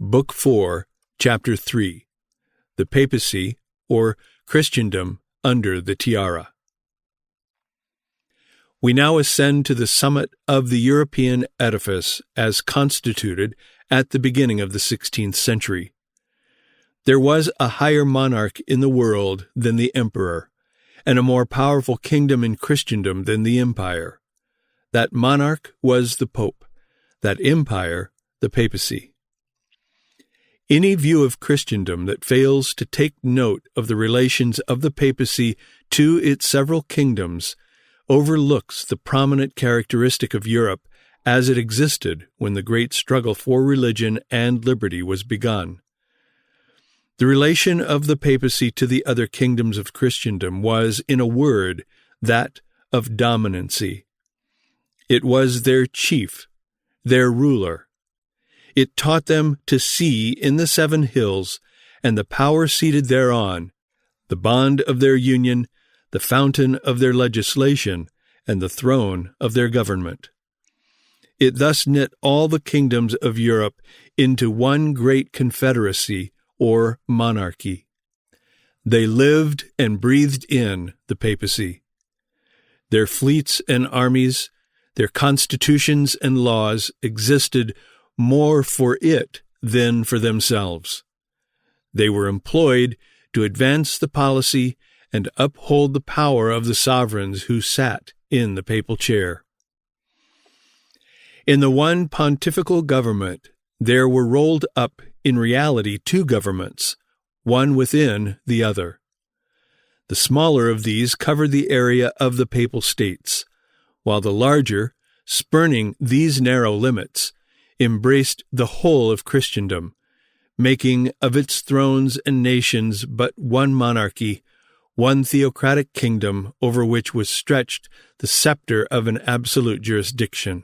Book 4, Chapter 3, The Papacy, or Christendom under the Tiara. We now ascend to the summit of the European edifice as constituted at the beginning of the 16th century. There was a higher monarch in the world than the emperor, and a more powerful kingdom in Christendom than the empire. That monarch was the Pope, that empire the Papacy. Any view of Christendom that fails to take note of the relations of the Papacy to its several kingdoms overlooks the prominent characteristic of Europe as it existed when the great struggle for religion and liberty was begun. The relation of the Papacy to the other kingdoms of Christendom was, in a word, that of dominancy. It was their chief, their ruler. It taught them to see in the 7 hills and the power seated thereon, the bond of their union, the fountain of their legislation, and the throne of their government. It thus knit all the kingdoms of Europe into one great confederacy or monarchy. They lived and breathed in the Papacy. Their fleets and armies, their constitutions and laws existed more for it than for themselves. They were employed to advance the policy and uphold the power of the sovereigns who sat in the papal chair. In the one pontifical government, there were rolled up in reality 2 governments, one within the other. The smaller of these covered the area of the papal states, while the larger, spurning these narrow limits, embraced the whole of Christendom, making of its thrones and nations but one monarchy, one theocratic kingdom over which was stretched the scepter of an absolute jurisdiction.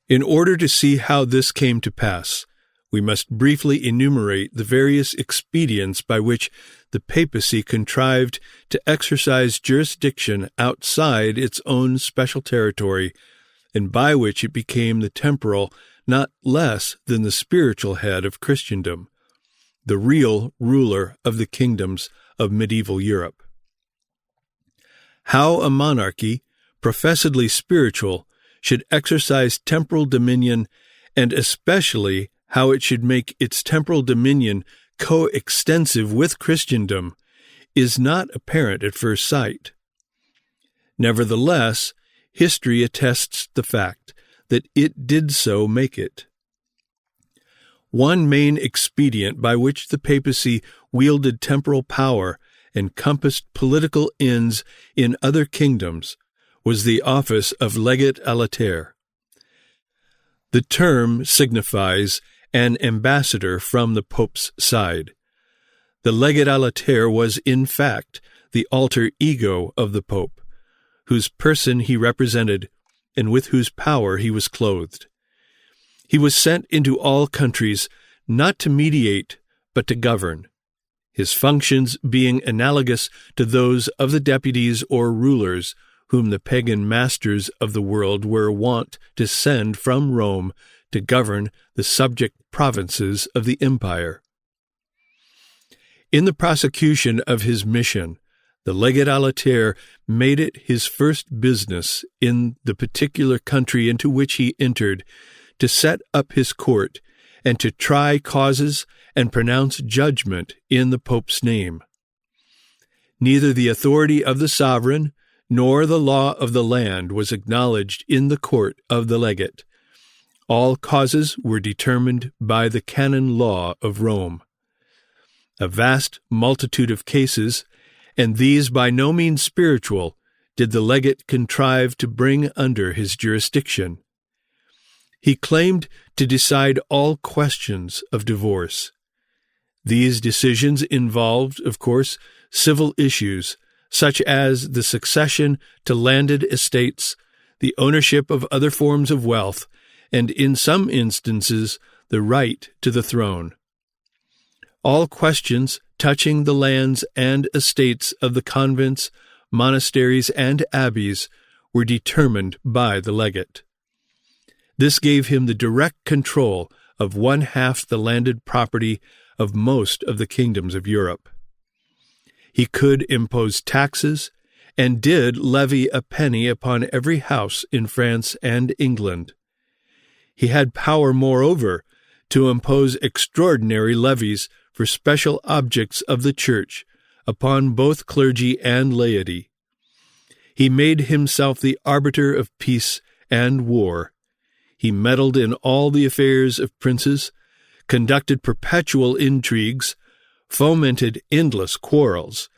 In order to see how this came to pass, we must briefly enumerate the various expedients by which the Papacy contrived to exercise jurisdiction outside its own special territory, and by which it became the temporal, not less than the spiritual head of Christendom, the real ruler of the kingdoms of medieval Europe. How a monarchy, professedly spiritual, should exercise temporal dominion, and especially how it should make its temporal dominion coextensive with Christendom, is not apparent at first sight. Nevertheless, history attests the fact that it did so make it. One main expedient by which the Papacy wielded temporal power and compassed political ends in other kingdoms was the office of legate à latere. The term signifies an ambassador from the Pope's side. The legate à latere was, in fact, the alter ego of the Pope, whose person he represented and with whose power he was clothed. He was sent into all countries not to mediate but to govern, his functions being analogous to those of the deputies or rulers whom the pagan masters of the world were wont to send from Rome to govern the subject provinces of the empire. In the prosecution of his mission, the legate à latere made it his first business in the particular country into which he entered to set up his court and to try causes and pronounce judgment in the Pope's name. Neither the authority of the sovereign nor the law of the land was acknowledged in the court of the legate. All causes were determined by the canon law of Rome. A vast multitude of cases, and these by no means spiritual, did the legate contrive to bring under his jurisdiction. He claimed to decide all questions of divorce. These decisions involved, of course, civil issues, such as the succession to landed estates, the ownership of other forms of wealth, and in some instances the right to the throne. All questions touching the lands and estates of the convents, monasteries, and abbeys were determined by the legate. This gave him the direct control of 1/2 the landed property of most of the kingdoms of Europe. He could impose taxes, and did levy a penny upon every house in France and England. He had power, moreover, to impose extraordinary levies for special objects of the Church upon both clergy and laity. He made himself the arbiter of peace and war. He meddled in all the affairs of princes, conducted perpetual intrigues, fomented endless quarrels,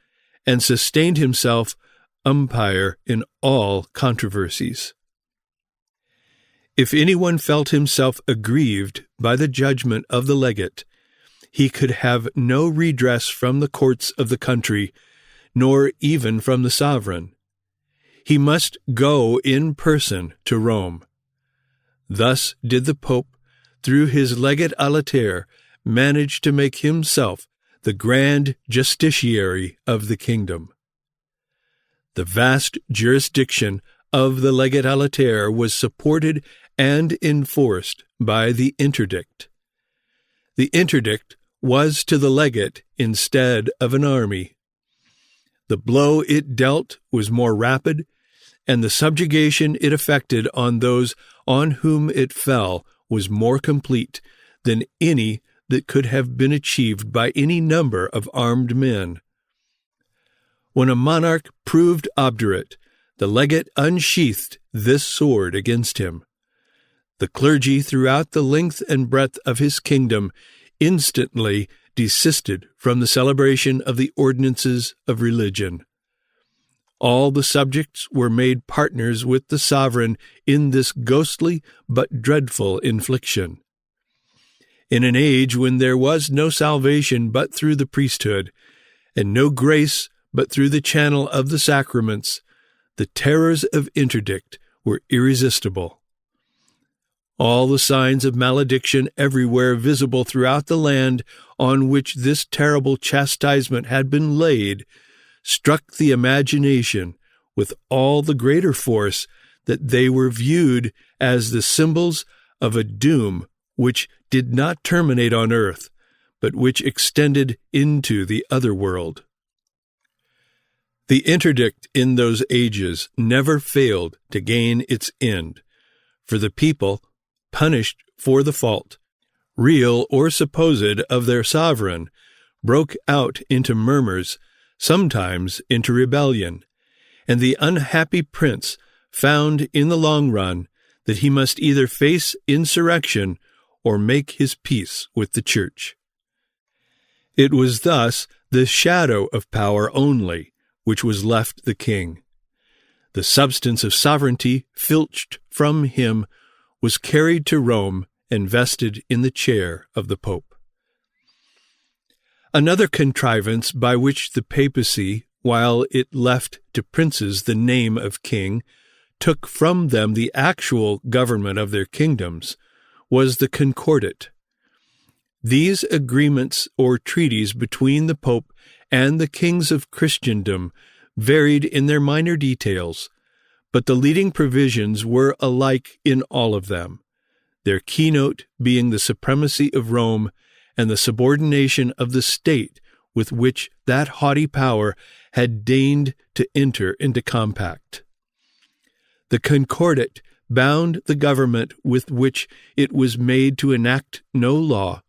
and sustained himself umpire in all controversies. If anyone felt himself aggrieved by the judgment of the legate, he could have no redress from the courts of the country, nor even from the sovereign. He must go in person to Rome. Thus did the Pope, through his legate a latere, manage to make himself the grand justiciary of the kingdom. The vast jurisdiction of the legate a latere was supported and enforced by the interdict. The interdict was to the legate instead of an army. The blow it dealt was more rapid, and the subjugation it effected on those on whom it fell was more complete than any that could have been achieved by any number of armed men. When a monarch proved obdurate, the legate unsheathed this sword against him. The clergy throughout the length and breadth of his kingdom instantly desisted from the celebration of the ordinances of religion. All the subjects were made partners with the sovereign in this ghostly but dreadful infliction. In an age when there was no salvation but through the priesthood, and no grace but through the channel of the sacraments, the terrors of interdict were irresistible. All the signs of malediction everywhere visible throughout the land on which this terrible chastisement had been laid struck the imagination with all the greater force that they were viewed as the symbols of a doom which did not terminate on earth, but which extended into the other world. The interdict in those ages never failed to gain its end, for the people, punished for the fault, real or supposed, of their sovereign, broke out into murmurs, sometimes into rebellion, and the unhappy prince found in the long run that he must either face insurrection or make his peace with the Church. It was thus the shadow of power only which was left the king. The substance of sovereignty, filched from him, was carried to Rome and vested in the chair of the Pope. Another contrivance by which the papacy, while it left to princes the name of king, took from them the actual government of their kingdoms, was the concordat. These agreements or treaties between the Pope and the kings of Christendom varied in their minor details, but the leading provisions were alike in all of them, their keynote being the supremacy of Rome and the subordination of the state with which that haughty power had deigned to enter into compact. The concordat bound the government with which it was made to enact no law,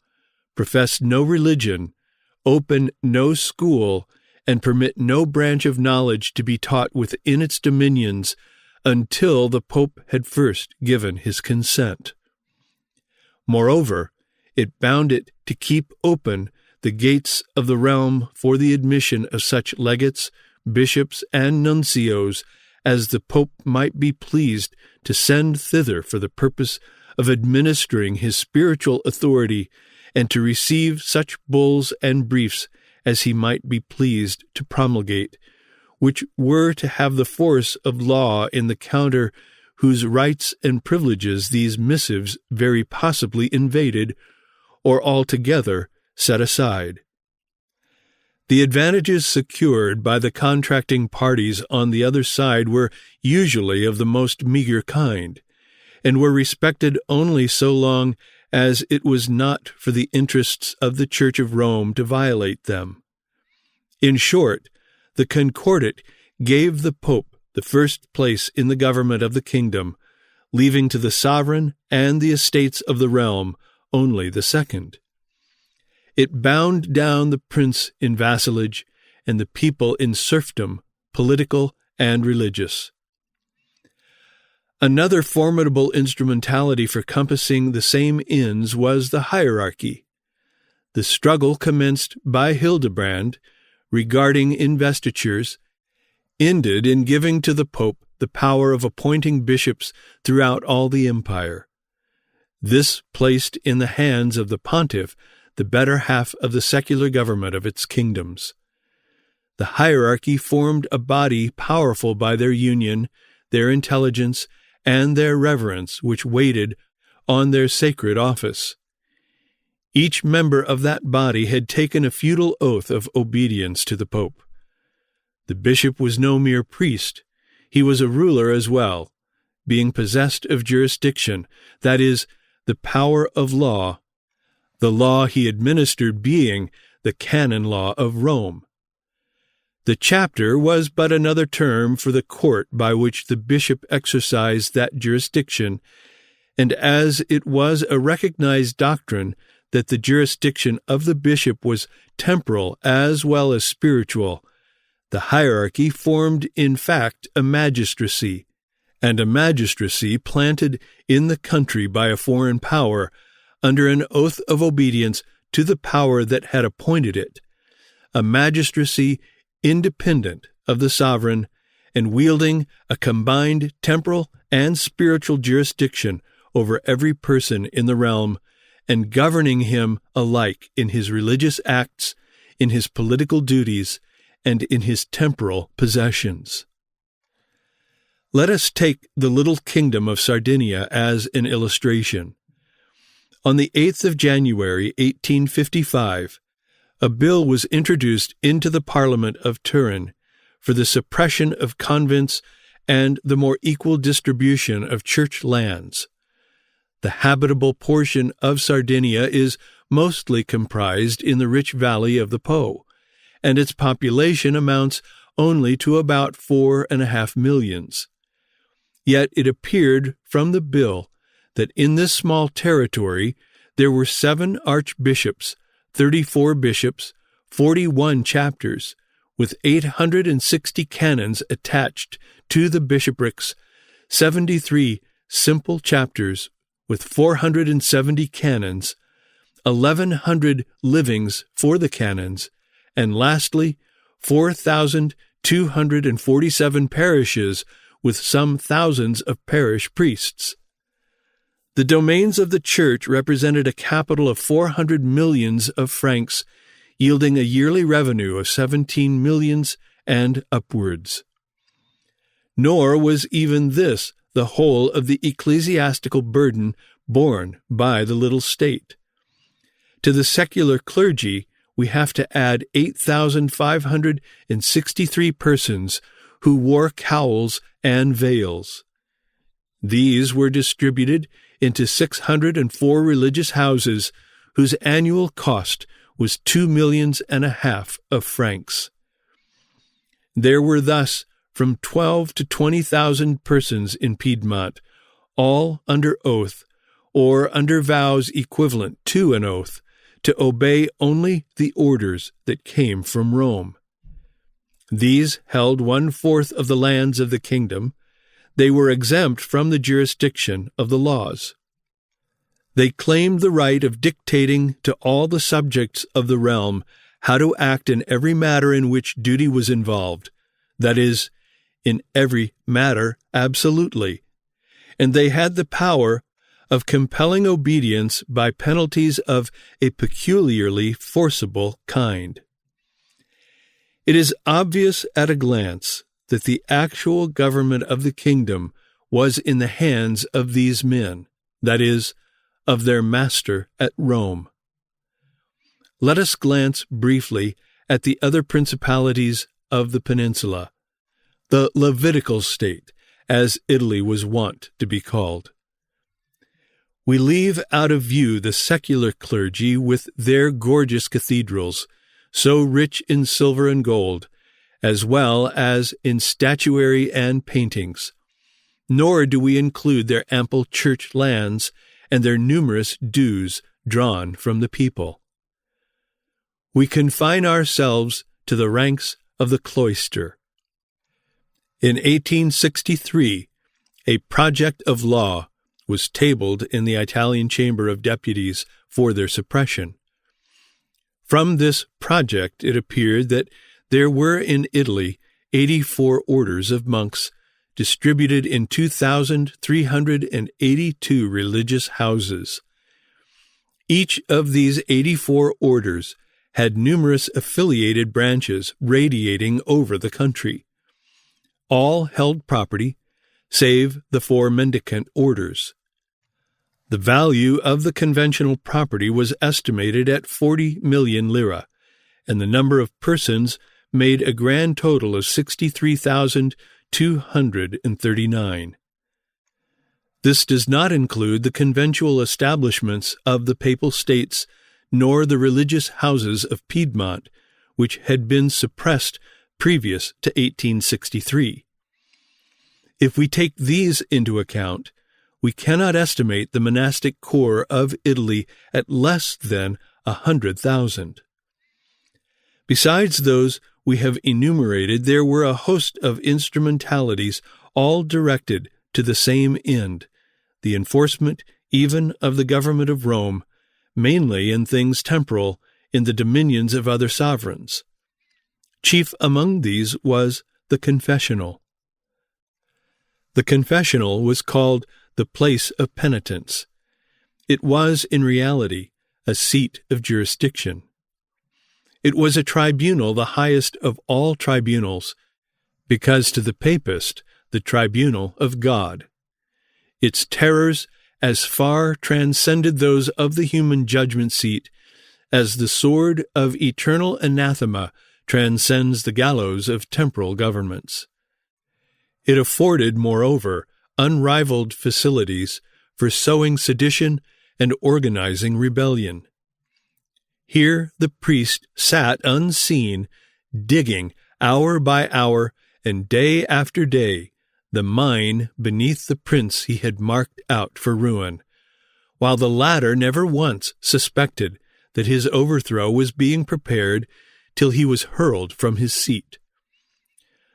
profess no religion, open no school, and permit no branch of knowledge to be taught within its dominions until the Pope had first given his consent. Moreover, it bound it to keep open the gates of the realm for the admission of such legates, bishops, and nuncios as the Pope might be pleased to send thither for the purpose of administering his spiritual authority, and to receive such bulls and briefs as he might be pleased to promulgate, which were to have the force of law in the counter whose rights and privileges these missives very possibly invaded, or altogether set aside. The advantages secured by the contracting parties on the other side were usually of the most meager kind, and were respected only so long as it was not for the interests of the Church of Rome to violate them. In short, the Concordat gave the Pope the first place in the government of the kingdom, leaving to the sovereign and the estates of the realm only the second. It bound down the prince in vassalage and the people in serfdom, political and religious. Another formidable instrumentality for compassing the same ends was the hierarchy. The struggle commenced by Hildebrand regarding investitures ended in giving to the Pope the power of appointing bishops throughout all the empire. This placed in the hands of the pontiff the better half of the secular government of its kingdoms. The hierarchy formed a body powerful by their union, their intelligence, and their reverence, which waited on their sacred office. Each member of that body had taken a feudal oath of obedience to the Pope. The bishop was no mere priest. He was a ruler as well, being possessed of jurisdiction, that is, the power of law, the law he administered being the canon law of Rome. The chapter was but another term for the court by which the bishop exercised that jurisdiction, and as it was a recognized doctrine that the jurisdiction of the bishop was temporal as well as spiritual, the hierarchy formed in fact a magistracy, and a magistracy planted in the country by a foreign power under an oath of obedience to the power that had appointed it, a magistracy independent of the sovereign and wielding a combined temporal and spiritual jurisdiction over every person in the realm and governing him alike in his religious acts, in his political duties, and in his temporal possessions. Let us take the little kingdom of Sardinia as an illustration. On the 8th of January, 1855, a bill was introduced into the Parliament of Turin for the suppression of convents and the more equal distribution of church lands. The habitable portion of Sardinia is mostly comprised in the rich valley of the Po, and its population amounts only to about 4.5 millions. Yet it appeared from the bill that in this small territory there were 7 archbishops, 34 bishops, 41 chapters, with 860 canons attached to the bishoprics, 73 simple chapters with 470 canons, 1,100 livings for the canons, and lastly, 4,247 parishes with some thousands of parish priests. The domains of the Church represented a capital of 400 millions of francs, yielding a yearly revenue of 17 millions and upwards. Nor was even this the whole of the ecclesiastical burden borne by the little state. To the secular clergy, we have to add 8,563 persons who wore cowls and veils. These were distributed into 604 religious houses whose annual cost was 2.5 millions of francs. There were thus from 12 to 20,000 persons in Piedmont, all under oath, or under vows equivalent to an oath, to obey only the orders that came from Rome. These held 1/4 of the lands of the kingdom. They were exempt from the jurisdiction of the laws. They claimed the right of dictating to all the subjects of the realm how to act in every matter in which duty was involved, that is, in every matter absolutely, and they had the power of compelling obedience by penalties of a peculiarly forcible kind. It is obvious at a glance that the actual government of the kingdom was in the hands of these men, that is, of their master at Rome. Let us glance briefly at the other principalities of the peninsula, the Levitical state, as Italy was wont to be called. We leave out of view the secular clergy with their gorgeous cathedrals, so rich in silver and gold, as well as in statuary and paintings. Nor do we include their ample church lands and their numerous dues drawn from the people. We confine ourselves to the ranks of the cloister. In 1863, a project of law was tabled in the Italian Chamber of Deputies for their suppression. From this project it appeared that there were in Italy 84 orders of monks distributed in 2,382 religious houses. Each of these 84 orders had numerous affiliated branches radiating over the country. All held property, save the 4 mendicant orders. The value of the conventional property was estimated at 40 million lire, and the number of persons made a grand total of 63,239. This does not include the conventual establishments of the Papal States, nor the religious houses of Piedmont, which had been suppressed previous to 1863. If we take these into account, we cannot estimate the monastic core of Italy at less than 100,000. Besides those we have enumerated, there were a host of instrumentalities, all directed to the same end, the enforcement even of the government of Rome, mainly in things temporal, in the dominions of other sovereigns. Chief among these was the confessional. The confessional was called the place of penitence. It was, in reality, a seat of jurisdiction. It was a tribunal, the highest of all tribunals, because to the papist, the tribunal of God. Its terrors as far transcended those of the human judgment seat as the sword of eternal anathema transcends the gallows of temporal governments. It afforded, moreover, unrivaled facilities for sowing sedition and organizing rebellion. Here the priest sat unseen, digging hour by hour and day after day the mine beneath the prince he had marked out for ruin, while the latter never once suspected that his overthrow was being prepared till he was hurled from his seat.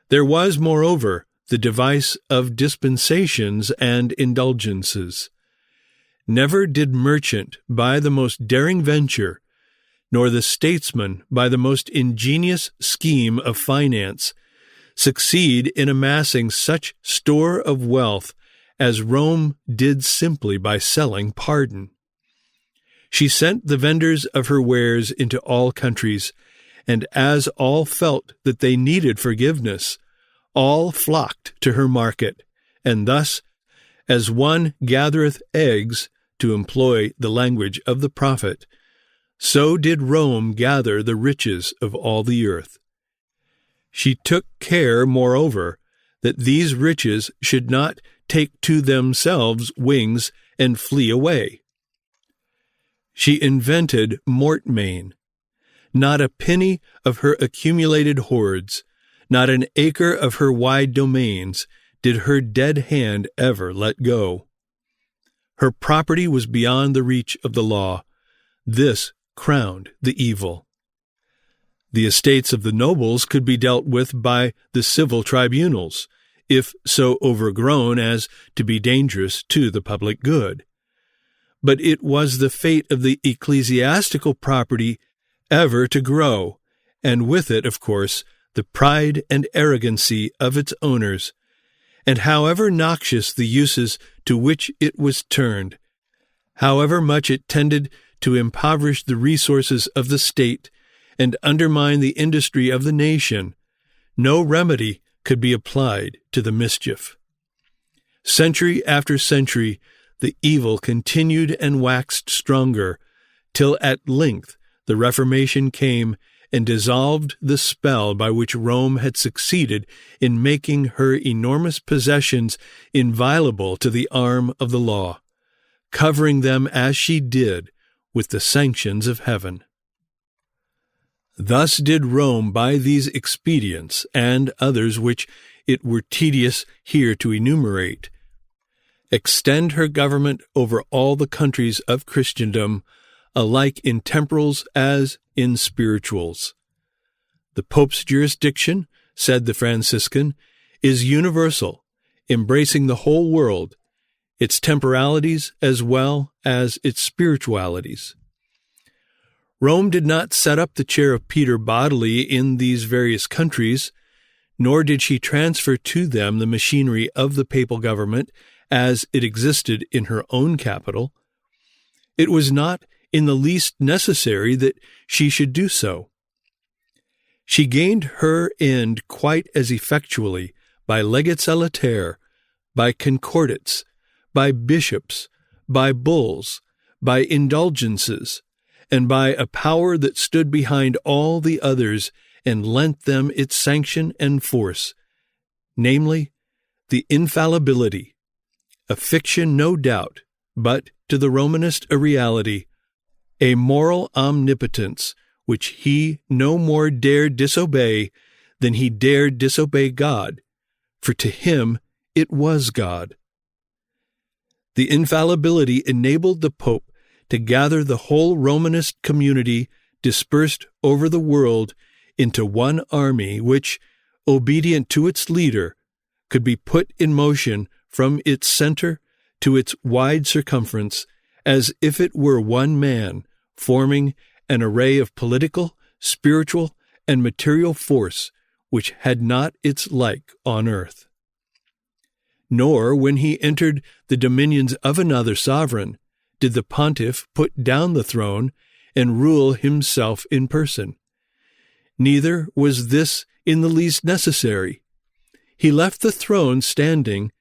There was, moreover, the device of dispensations and indulgences. Never did merchant by the most daring venture, nor the statesman by the most ingenious scheme of finance, succeed in amassing such store of wealth as Rome did simply by selling pardon. She sent the vendors of her wares into all countries, and as all felt that they needed forgiveness, all flocked to her market, and thus, as one gathereth eggs, to employ the language of the prophet, so did Rome gather the riches of all the earth. She took care, moreover, that these riches should not take to themselves wings and flee away. She invented mortmain. Not a penny of her accumulated hoards, not an acre of her wide domains, did her dead hand ever let go. Her property was beyond the reach of the law. This crowned the evil. The estates of the nobles could be dealt with by the civil tribunals, if so overgrown as to be dangerous to the public good. But it was the fate of the ecclesiastical property ever to grow, and with it, of course, the pride and arrogancy of its owners, and however noxious the uses to which it was turned, however much it tended to impoverish the resources of the state and undermine the industry of the nation, no remedy could be applied to the mischief. Century after century, the evil continued and waxed stronger, till at length the Reformation came and dissolved the spell by which Rome had succeeded in making her enormous possessions inviolable to the arm of the law, covering them as she did with the sanctions of heaven. Thus did Rome by these expedients, and others which it were tedious here to enumerate, extend her government over all the countries of Christendom, alike in temporals as in spirituals. The Pope's jurisdiction, said the Franciscan, is universal, embracing the whole world, its temporalities as well as its spiritualities. Rome did not set up the chair of Peter bodily in these various countries, nor did she transfer to them the machinery of the papal government as it existed in her own capital. It was not in the least necessary that she should do so. She gained her end quite as effectually by legates a latere, by concordats, by bishops, by bulls, by indulgences, and by a power that stood behind all the others and lent them its sanction and force, namely, the infallibility, a fiction no doubt, but to the Romanist a reality, a moral omnipotence which he no more dared disobey than he dared disobey God, for to him it was God. The infallibility enabled the Pope to gather the whole Romanist community dispersed over the world into one army which, obedient to its leader, could be put in motion from its center to its wide circumference as if it were one man, forming an array of political, spiritual, and material force which had not its like on earth. Nor, when he entered the dominions of another sovereign, did the pontiff put down the throne and rule himself in person. Neither was this in the least necessary. He left the throne standing,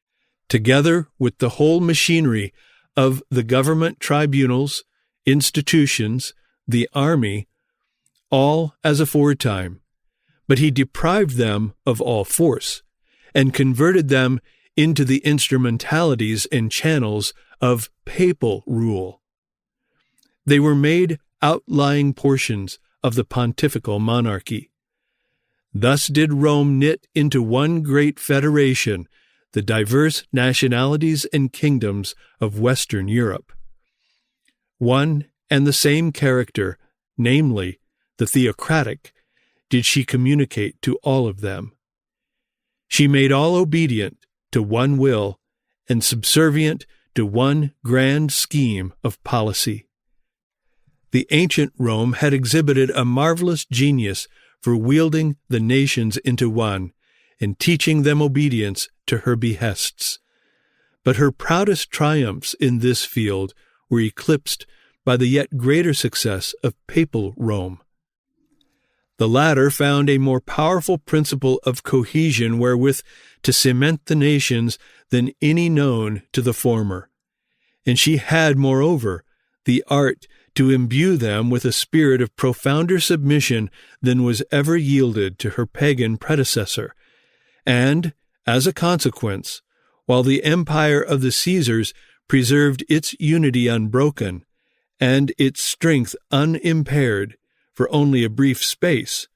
together with the whole machinery of the government tribunals, institutions, the army, all as aforetime, but he deprived them of all force, and converted them into the instrumentalities and channels of papal rule. They were made outlying portions of the pontifical monarchy. Thus did Rome knit into one great federation the diverse nationalities and kingdoms of Western Europe. One and the same character, namely, the theocratic, did she communicate to all of them. She made all obedient to one will and subservient to one grand scheme of policy. The ancient Rome had exhibited a marvelous genius for wielding the nations into one and teaching them obedience to her behests. But her proudest triumphs in this field were eclipsed by the yet greater success of papal Rome. The latter found a more powerful principle of cohesion wherewith to cement the nations than any known to the former, and she had, moreover, the art to imbue them with a spirit of profounder submission than was ever yielded to her pagan predecessor, and, as a consequence, while the empire of the Caesars preserved its unity unbroken, and its strength unimpaired for only a brief space,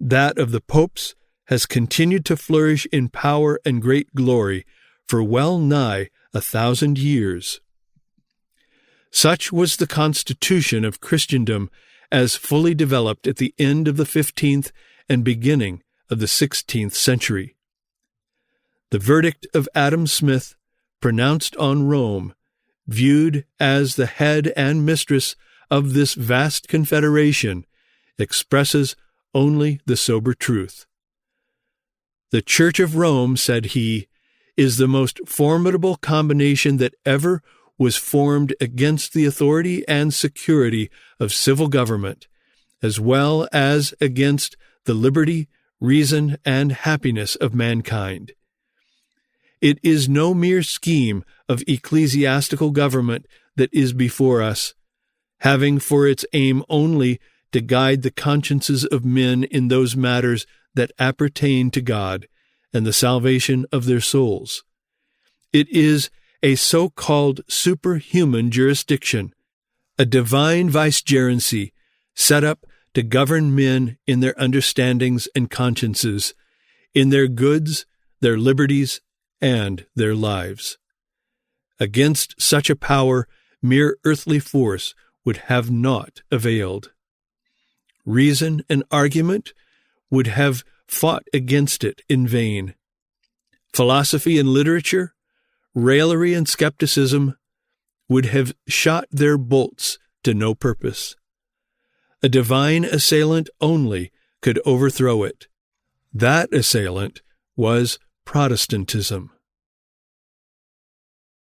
that of the popes has continued to flourish in power and great glory for well nigh 1,000 years. Such was the constitution of Christendom as fully developed at the end of the 15th and beginning of the 16th century. The verdict of Adam Smith, pronounced on Rome, viewed as the head and mistress of this vast confederation, expresses only the sober truth. The Church of Rome, said he, is the most formidable combination that ever was formed against the authority and security of civil government, as well as against the liberty, reason, and happiness of mankind. It is no mere scheme of ecclesiastical government that is before us, having for its aim only to guide the consciences of men in those matters that appertain to God and the salvation of their souls. It is a so-called superhuman jurisdiction, a divine vicegerency set up to govern men in their understandings and consciences, in their goods, their liberties, and their lives. Against such a power, mere earthly force would have not availed. Reason and argument would have fought against it in vain. Philosophy and literature, raillery and skepticism would have shot their bolts to no purpose. A divine assailant only could overthrow it. That assailant was Protestantism.